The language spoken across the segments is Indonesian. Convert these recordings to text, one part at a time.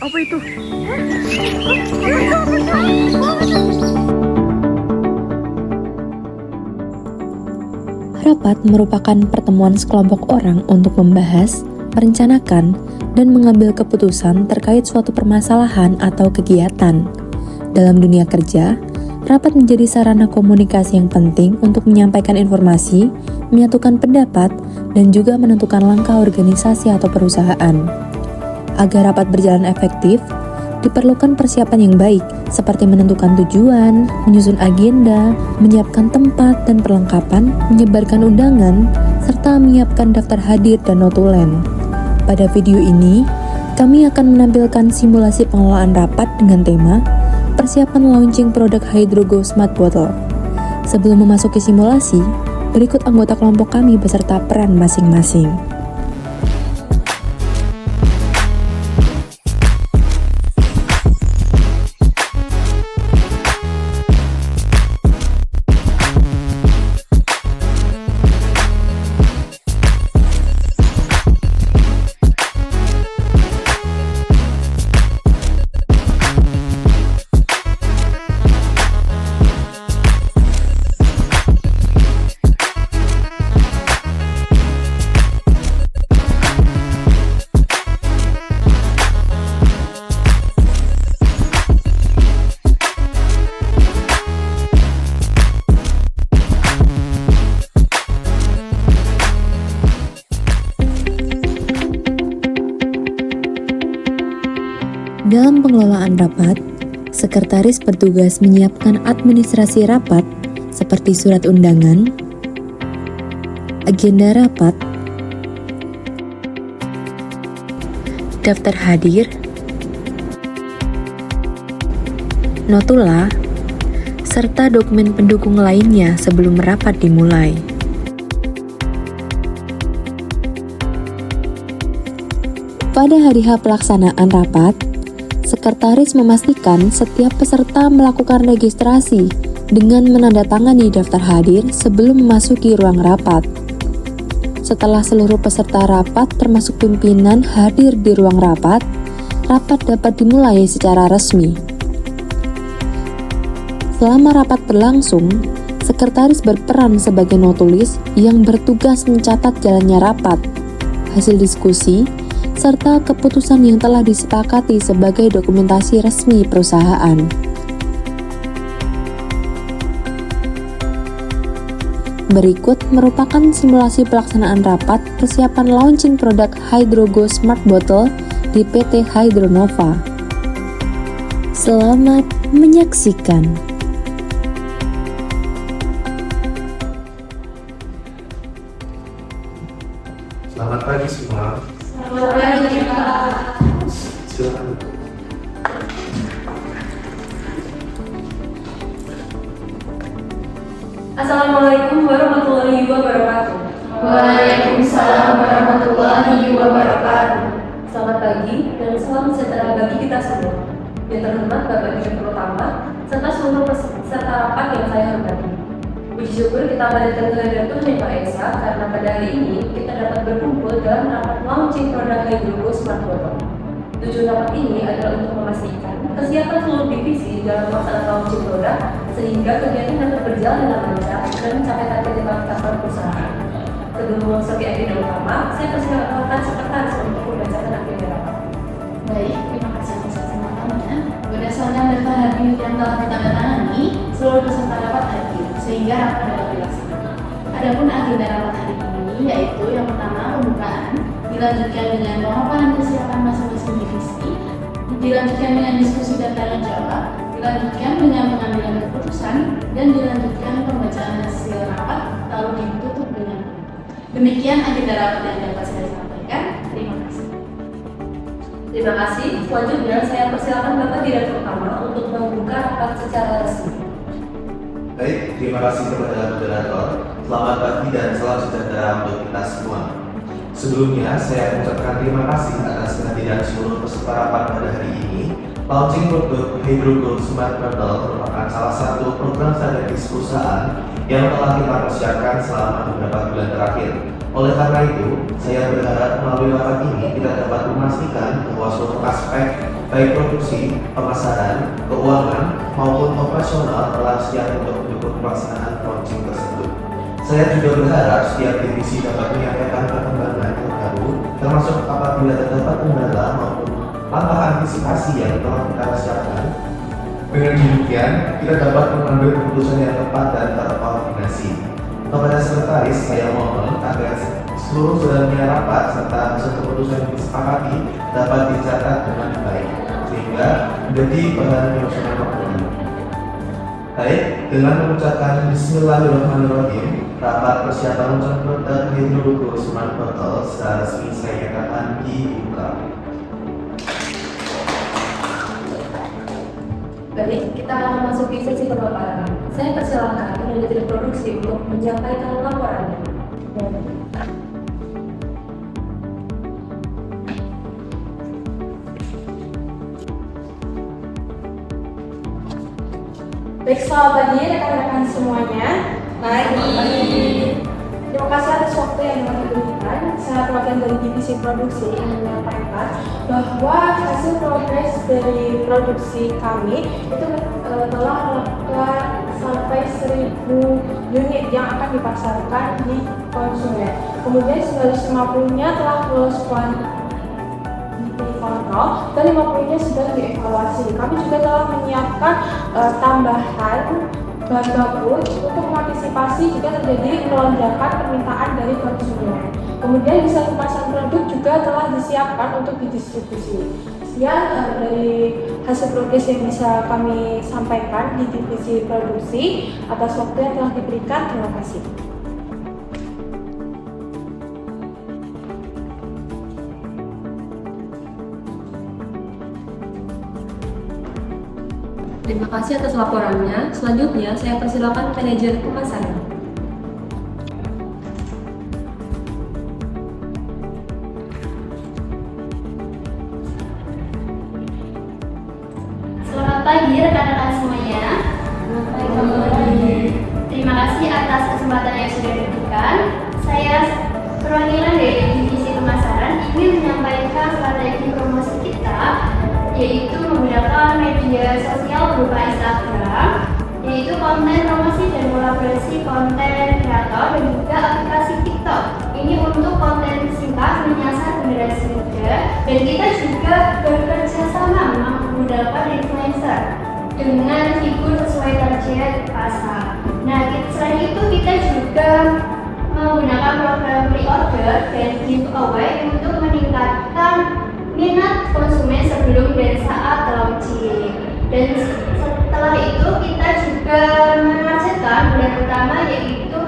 Apa itu? Rapat merupakan pertemuan sekelompok orang untuk membahas, merencanakan, dan mengambil keputusan terkait suatu permasalahan atau kegiatan. Dalam dunia kerja, rapat menjadi sarana komunikasi yang penting untuk menyampaikan informasi, menyatukan pendapat, dan juga menentukan langkah organisasi atau perusahaan. Agar rapat berjalan efektif, diperlukan persiapan yang baik, seperti menentukan tujuan, menyusun agenda, menyiapkan tempat dan perlengkapan, menyebarkan undangan, serta menyiapkan daftar hadir dan notulen. Pada video ini, kami akan menampilkan simulasi pengelolaan rapat dengan tema persiapan launching produk Hydrogo Smart Bottle. Sebelum memasuki simulasi, berikut anggota kelompok kami beserta peran masing-masing. Dalam pengelolaan rapat, sekretaris bertugas menyiapkan administrasi rapat seperti surat undangan, agenda rapat, daftar hadir, notula, serta dokumen pendukung lainnya sebelum rapat dimulai. Pada hari H pelaksanaan rapat, sekretaris memastikan setiap peserta melakukan registrasi dengan menandatangani daftar hadir sebelum memasuki ruang rapat. Setelah seluruh peserta rapat termasuk pimpinan hadir di ruang rapat dapat dimulai secara resmi. Selama rapat berlangsung, sekretaris berperan sebagai notulis yang bertugas mencatat jalannya rapat, hasil diskusi, serta keputusan yang telah disepakati sebagai dokumentasi resmi perusahaan. Berikut merupakan simulasi pelaksanaan rapat persiapan launching produk Hydrogo Smart Bottle di PT Hydronova. Selamat menyaksikan. Selamat pagi semua. Silakan. Assalamualaikum warahmatullahi wabarakatuh. Waalaikumsalam warahmatullahi wabarakatuh. Selamat pagi dan salam sejahtera bagi kita semua. Yang terhormat Bapak Direktur Utama serta seluruh peserta rapat yang saya hormati. Puji syukur kita panjatkan kehadiran Tuhan Yang Maha Esa karena pada hari ini kita dapat berkumpul dalam rapat launching produk Hydrogo Smart Bottle. Tujuan rapat ini adalah untuk memastikan kesiapan seluruh divisi dalam melaksanakan launching produk sehingga kegiatan dapat berjalan dengan lancar dan mencapai target yang ditetapkan perusahaan. Sebelum memasuki agenda utama, saya persilakan sekretaris untuk membacakan agenda rapat. Baik, terima kasih atas kesempatannya. Berdasarkan daftar hadir yang telah ditandatangani, seluruh peserta rapat hadir sehingga rapat dapat dilaksanakan. Adapun agenda rapat hari ini yaitu yang pertama pembukaan, dilanjutkan dengan pemaparan kesiapan masing-masing divisi, dilanjutkan dengan diskusi dan tanya jawab, dilanjutkan dengan pengambilan keputusan, dan dilanjutkan pembacaan hasil rapat lalu ditutup dengan demikian agenda rapat yang dapat saya sampaikan. Terima kasih. Terima kasih. Selanjutnya saya persilakan Bapak Direktur Utama untuk membuka rapat secara resmi. Baik, terima kasih kepada moderator. Selamat pagi dan salam sejahtera untuk kita semua. Sebelumnya, saya mengucapkan terima kasih atas kehadiran seluruh peserta rapat pada hari ini Launching produk Hydrogold Smart Bottle merupakan salah satu program strategis perusahaan yang telah kita persiapkan selama beberapa bulan terakhir. Oleh karena itu, saya berharap melalui rapat ini kita dapat memastikan bahwa seluruh aspek baik produksi, pemasaran, keuangan, maupun operasional telah siap untuk mendukung pelaksanaan launching tersebut. Saya juga berharap setiap divisi dapat menyampaikan perkembangan terbaru, termasuk apabila terdapat kendala maupun langkah antisipasi yang telah kita siapkan. Dengan demikian, kita dapat mengambil keputusan yang tepat dan terkoordinasi. Kepada sekretaris, saya mohon agar seluruh jalannya rapat serta hasil keputusan yang disepakati dapat dicatat dengan baik, sehingga menjadi bahan penyusunan dokumen. Baik, dengan mengucapkan Bismillahirrahmanirrahim, rapat persiapan launching produk Hydrogold Smart Bottle secara resmi saya nyatakan dibuka. Baik, kita akan masuk ke sesi pemaparan. Saya persilakan manajer produksi untuk menyampaikan laporannya. Baik, selamat pagi rekan-rekan semuanya. Terima kasih atas waktu yang telah diberikan. Saya perwakilan dari divisi produksi ingin menyampaikan bahwa hasil progres dari produksi kami itu telah melakukan sampai 1.000 unit yang akan dipasarkan di konsumen. Kemudian 950-nya telah lolos kontrol dan 50-nya sudah dievaluasi. Kami juga telah menyiapkan tambahan bahan baku untuk mengantisipasi jika terjadi lonjakan permintaan dari konsumen. Kemudian desain kemasan produk juga telah disiapkan untuk didistribusi. Sekian dari hasil progres yang bisa kami sampaikan di divisi produksi. Atas waktu yang telah diberikan, terima kasih. Terima kasih atas laporannya. Selanjutnya, saya persilakan manajer pemasaran. Selamat pagi rekan-rekan semuanya. Terima kasih atas kesempatan yang sudah diberikan. Saya perwakilan dari divisi pemasaran ingin menyampaikan strategi promosi kita, yaitu menggunakan media sosial berupa Instagram, yaitu konten promosi dan kolaborasi konten kreator dan juga aplikasi TikTok. Ini untuk konten singkat menyasar generasi muda, dan kita juga bekerja sama menggunakan influencer dengan figur sesuai target pasar. Nah, selain itu kita juga menggunakan program pre-order dan giveaway untuk meningkatkan minat konsumen sebelum dan saat launching. Dan setelah itu kita juga menargetkan bulan pertama yaitu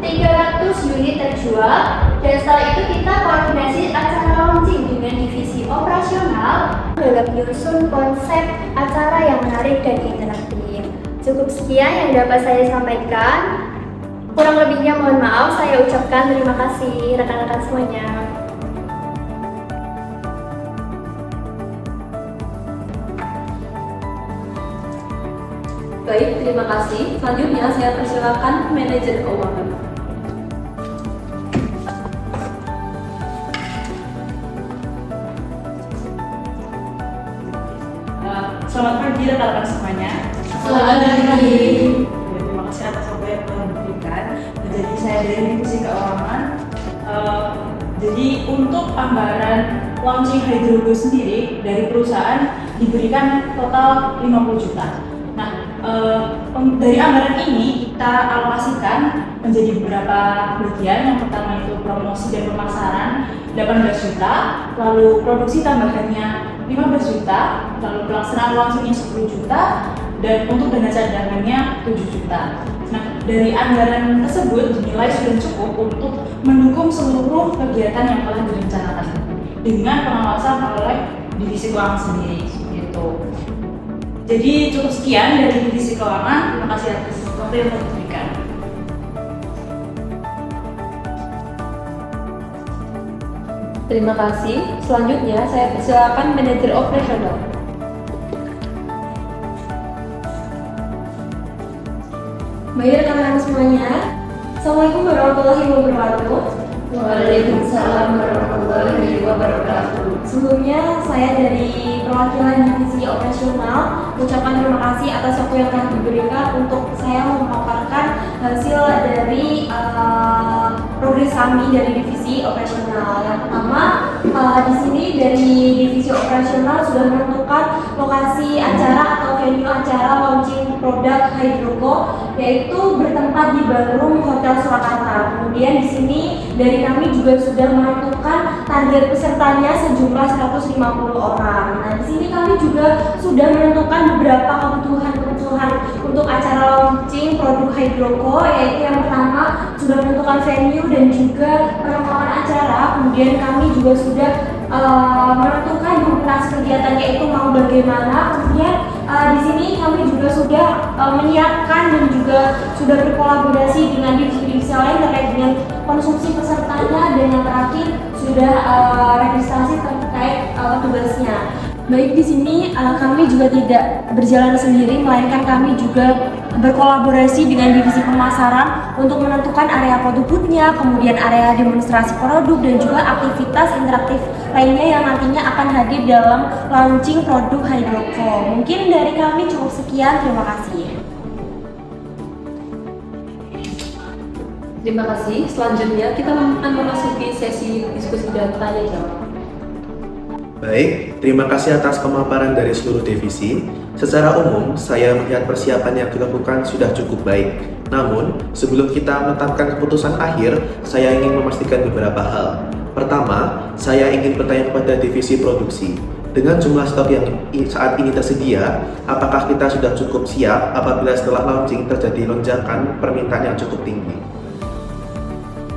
300 unit terjual, dan setelah itu kita koordinasi acara launching dengan divisi operasional dalam menyusun konsep acara yang menarik dan interaktif. Cukup sekian yang dapat saya sampaikan. Kurang lebihnya mohon maaf, saya ucapkan terima kasih rekan-rekan semuanya. Baik, terima kasih. Selanjutnya, saya persilakan manajer keuangan. Selamat pagi rekan-rekan semuanya. Selamat pagi. Terima kasih atas waktu yang telah diberikan. Jadi saya dari divisi keuangan. Jadi untuk anggaran launching Hydrogold sendiri dari perusahaan diberikan total 50 juta. Nah, dari anggaran ini kita alokasikan menjadi beberapa bagian. Yang pertama itu promosi dan pemasaran 18 juta, lalu produksi tambahannya 15 juta, lalu pelaksanaan langsungnya 10 juta, dan untuk dana cadangannya 7 juta. Nah, dari anggaran tersebut dinilai sudah cukup untuk mendukung seluruh kegiatan yang telah direncanakan dengan pengawasan oleh divisi keuangan sendiri. Gitu. Jadi cukup sekian dari divisi keuangan. Terima kasih atas waktu yang telah diberikan. Terima kasih. Selanjutnya, saya persilakan manajer operasional. Baik rekan-rekan semuanya, Assalamualaikum warahmatullahi wabarakatuh. Waalaikumsalam warahmatullahi wabarakatuh. Sebelumnya saya dari perwakilan divisi operasional mengucapkan terima kasih atas waktu yang telah diberikan untuk saya memaparkan hasil dari progres kami dari divisi operasional. Yang pertama, di sini dari divisi operasional sudah menentukan lokasi acara atau venue acara launching produk Hydroco, yaitu bertempat di Ballroom Hotel Surakarta. Kemudian di sini dari kami juga sudah menentukan target pesertanya sejumlah 150 orang. Nah, di sini kami juga sudah menentukan beberapa kebutuhan untuk acara launching produk Hydroco, yaitu yang pertama sudah menentukan venue dan juga perlengkapan acara. Kemudian kami juga sudah menentukan durasi kegiatannya itu mau bagaimana. Kemudian di sini kami juga sudah menyiapkan dan juga sudah berkolaborasi dengan divisi-divisi lain terkait dengan konsumsi pesertanya, dan yang terakhir sudah registrasi terkait tugasnya. Baik, di sini kami juga tidak berjalan sendiri, melainkan kami juga berkolaborasi dengan divisi pemasaran untuk menentukan area foto booth-nya, kemudian area demonstrasi produk, dan juga aktivitas interaktif lainnya yang nantinya akan hadir dalam launching produk Hydroco. Mungkin dari kami cukup sekian, terima kasih. Terima kasih. Selanjutnya kita akan memasuki sesi diskusi dan tanya jawab. Baik, terima kasih atas pemaparan dari seluruh divisi. Secara umum, saya melihat persiapan yang dilakukan sudah cukup baik. Namun, sebelum kita menetapkan keputusan akhir, saya ingin memastikan beberapa hal. Pertama, saya ingin bertanya kepada divisi produksi. Dengan jumlah stok yang saat ini tersedia, apakah kita sudah cukup siap apabila setelah launching terjadi lonjakan permintaan yang cukup tinggi?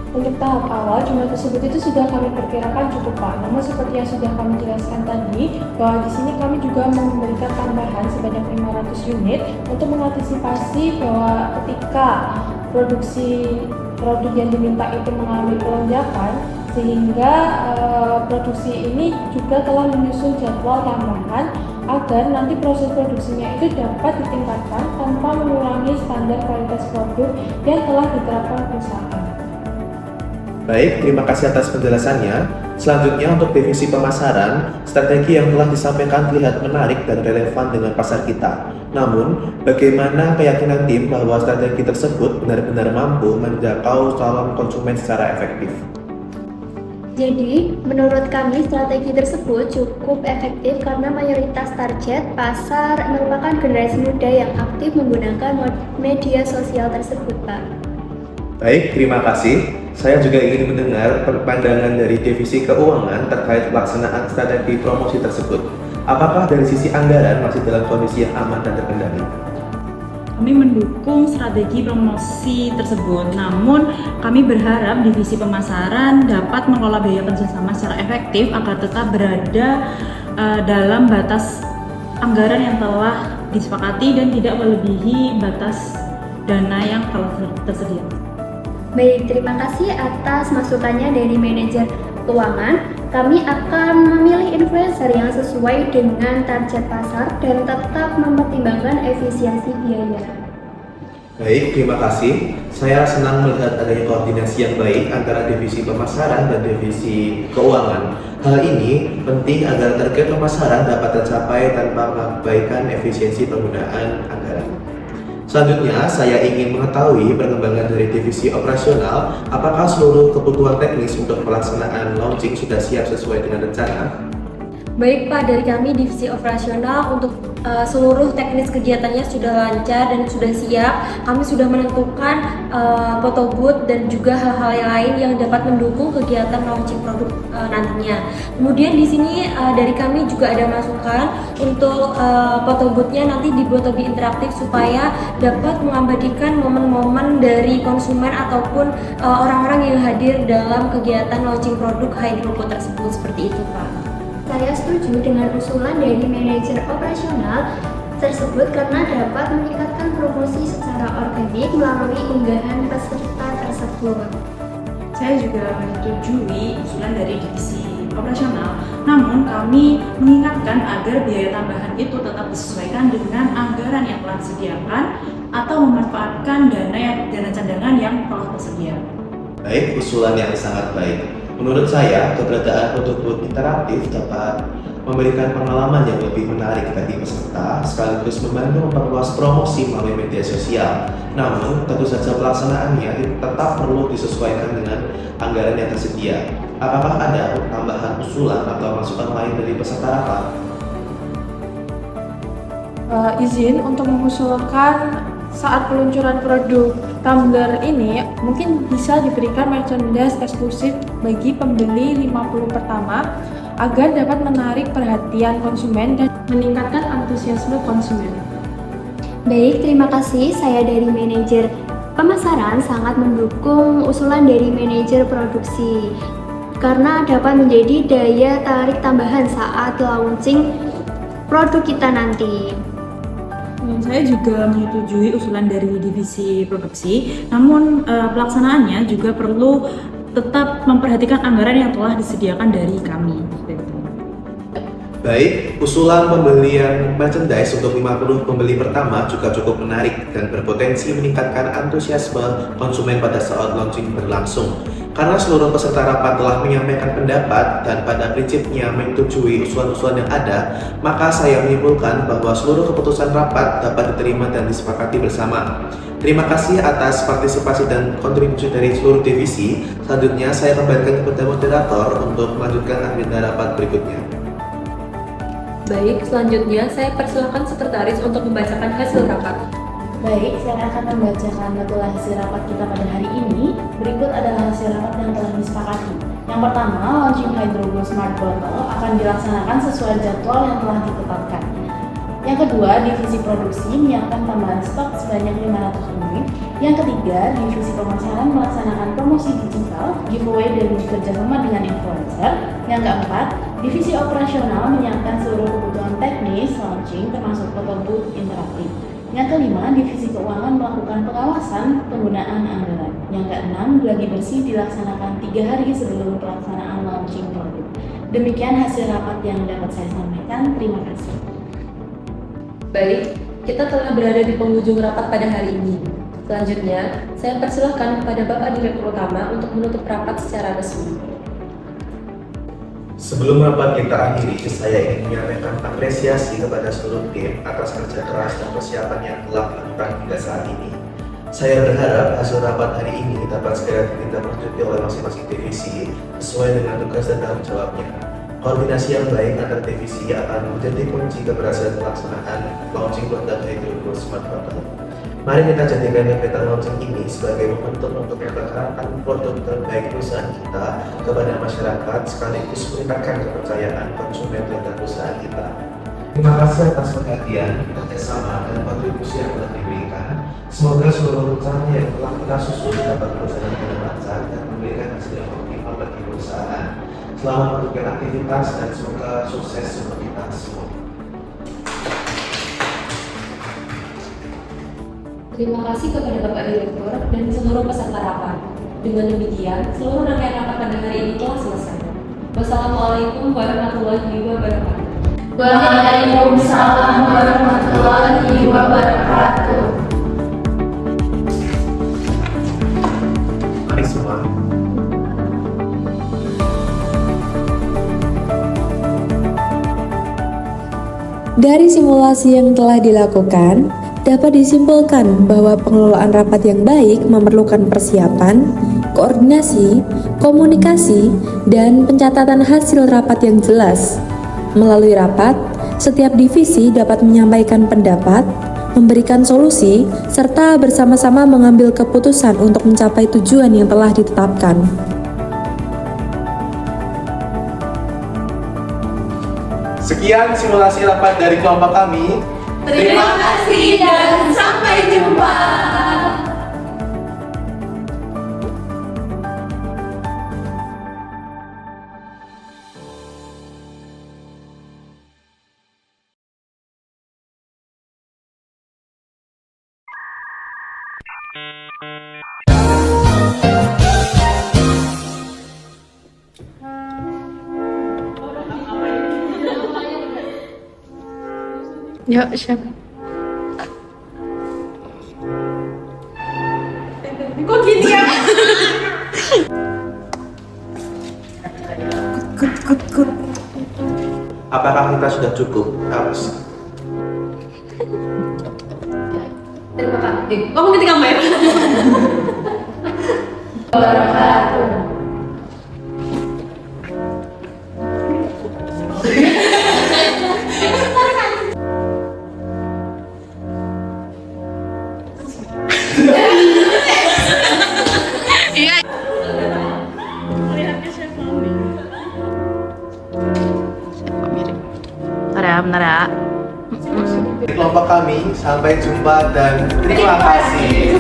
Untuk tahap awal, jumlah tersebut itu sudah kami perkirakan cukup, Pak. Namun seperti yang sudah kami jelaskan tadi, bahwa di sini kami juga memberikan tambahan sebanyak 500 unit untuk mengantisipasi bahwa ketika produksi produk yang diminta itu mengalami pelonjakan, sehingga produksi ini juga telah menyusun jadwal tambahan agar nanti proses produksinya itu dapat ditingkatkan tanpa mengurangi standar kualitas produk yang telah diterapkan perusahaan. Baik, terima kasih atas penjelasannya. Selanjutnya untuk divisi pemasaran, strategi yang telah disampaikan terlihat menarik dan relevan dengan pasar kita. Namun, bagaimana keyakinan tim bahwa strategi tersebut benar-benar mampu menjangkau calon konsumen secara efektif? Jadi, menurut kami strategi tersebut cukup efektif karena mayoritas target pasar merupakan generasi muda yang aktif menggunakan media sosial tersebut, Pak. Baik, terima kasih. Saya juga ingin mendengar pandangan dari divisi keuangan terkait pelaksanaan strategi promosi tersebut. Apakah dari sisi anggaran masih dalam kondisi yang aman dan terkendali? Kami mendukung strategi promosi tersebut, namun kami berharap divisi pemasaran dapat mengelola biaya kerjasama secara efektif agar tetap berada dalam batas anggaran yang telah disepakati dan tidak melebihi batas dana yang telah tersedia. Baik, terima kasih atas masukannya dari manajer keuangan. Kami akan memilih influencer yang sesuai dengan target pasar dan tetap mempertimbangkan efisiensi biaya. Baik, terima kasih. Saya senang melihat adanya koordinasi yang baik antara divisi pemasaran dan divisi keuangan. Hal ini penting agar target pemasaran dapat tercapai tanpa mengabaikan efisiensi penggunaan anggaran. Selanjutnya, saya ingin mengetahui perkembangan dari divisi operasional. Apakah seluruh kebutuhan teknis untuk pelaksanaan launching sudah siap sesuai dengan rencana? Baik, Pak, dari kami divisi operasional untuk seluruh teknis kegiatannya sudah lancar dan sudah siap. Kami sudah menentukan photo booth dan juga hal-hal yang lain yang dapat mendukung kegiatan launching produk nantinya. Kemudian di sini dari kami juga ada masukan untuk photo booth-nya nanti dibuat lebih interaktif supaya dapat mengabadikan momen-momen dari konsumen ataupun orang-orang yang hadir dalam kegiatan launching produk Hydroco tersebut. Seperti itu, Pak. Saya setuju dengan usulan dari manajer operasional tersebut karena dapat meningkatkan promosi secara organik melalui unggahan peserta tersebut. Saya juga menyetujui usulan dari divisi operasional, namun kami mengingatkan agar biaya tambahan itu tetap disesuaikan dengan anggaran yang telah disediakan atau memanfaatkan dana cadangan yang telah tersedia. Baik, usulan yang sangat baik. Menurut saya, keberadaan produk booth interaktif dapat memberikan pengalaman yang lebih menarik bagi peserta, sekaligus membantu memperluas promosi melalui media sosial. Namun, tentu saja pelaksanaannya tetap perlu disesuaikan dengan anggaran yang tersedia. Apakah ada tambahan usulan atau masukan lain dari peserta rapat? Izin untuk mengusulkan saat peluncuran produk tumbler ini mungkin bisa diberikan merchandise eksklusif bagi pembeli 50 pertama agar dapat menarik perhatian konsumen dan meningkatkan antusiasme konsumen. Baik, terima kasih. Saya dari manajer pemasaran sangat mendukung usulan dari manajer produksi karena dapat menjadi daya tarik tambahan saat launching produk kita nanti. Saya juga menyetujui usulan dari divisi produksi, namun pelaksanaannya juga perlu tetap memperhatikan anggaran yang telah disediakan dari kami. Baik, usulan pembelian merchandise untuk 50 pembeli pertama juga cukup menarik dan berpotensi meningkatkan antusiasme konsumen pada saat launching berlangsung. Karena seluruh peserta rapat telah menyampaikan pendapat dan pada prinsipnya menyetujui usulan-usulan yang ada, maka saya menyimpulkan bahwa seluruh keputusan rapat dapat diterima dan disepakati bersama. Terima kasih atas partisipasi dan kontribusi dari seluruh divisi. Selanjutnya saya kembalikan kepada moderator untuk melanjutkan agenda rapat berikutnya. Baik, selanjutnya saya persilakan sekretaris untuk membacakan hasil rapat. Baik, saya akan membacakan notulen hasil rapat kita pada hari ini. Berikut adalah hasil rapat yang telah disepakati. Yang pertama, launching Hydrogo Smart Bottle akan dilaksanakan sesuai jadwal yang telah ditetapkan. Yang kedua, divisi produksi menyiapkan tambahan stok sebanyak 500 unit. Yang ketiga, divisi pemasaran melaksanakan promosi digital, giveaway dan bekerjasama dengan influencer. Yang keempat, divisi operasional menyiapkan seluruh kebutuhan teknis launching termasuk foto booth interaktif. Yang kelima, divisi keuangan melakukan pengawasan penggunaan anggaran. Yang keenam, gladi bersih dilaksanakan 3 hari sebelum pelaksanaan launching produk. Demikian hasil rapat yang dapat saya sampaikan. Terima kasih. Baik, kita telah berada di penghujung rapat pada hari ini. Selanjutnya, saya persilahkan kepada Bapak Direktur Utama untuk menutup rapat secara resmi. Sebelum rapat kita akhiri, saya ingin menyampaikan apresiasi kepada seluruh tim atas kerja keras dan persiapan yang telah dilakukan hingga saat ini. Saya berharap hasil rapat hari ini dapat segera ditindaklanjuti oleh masing-masing divisi sesuai dengan tugas dan tanggung jawabnya. Koordinasi yang baik antar divisi akan menjadi kunci keberhasilan pelaksanaan launching produk Hydrogo Smart Bottle. Mari kita jadikan beta launching ini sebagai momentum untuk memperkenalkan produk terbaik perusahaan kita kepada masyarakat sekaligus meningkatkan kepercayaan konsumen terhadap perusahaan kita. Terima kasih atas perhatian, kerjasama, dan kontribusi yang telah diberikan. Semoga seluruh rencana yang telah kita susun dapat berjalan dengan lancar dan memberikan hasil yang optimal bagi perusahaan. Selamat melanjutkan aktivitas dan semoga sukses untuk kita semua. Terima kasih kepada Bapak Direktur dan seluruh peserta rapat. Dengan demikian, seluruh rangkaian rapat pada hari ini telah selesai. Wassalamualaikum warahmatullahi wabarakatuh. Waalaikumsalam warahmatullahi wabarakatuh. Mari semua. Dari simulasi yang telah dilakukan, dapat disimpulkan bahwa pengelolaan rapat yang baik memerlukan persiapan, koordinasi, komunikasi, dan pencatatan hasil rapat yang jelas. Melalui rapat, setiap divisi dapat menyampaikan pendapat, memberikan solusi, serta bersama-sama mengambil keputusan untuk mencapai tujuan yang telah ditetapkan. Sekian simulasi rapat dari kelompok kami. Terima kasih dan sampai jumpa. Yuk, siap. Kok gini ya? Apakah kita sudah cukup? Harus. Terima kasih. Ngomong ketika kamera. Wabarakatuh. Bentar ya. Di kelompok kami, sampai jumpa dan terima kasih.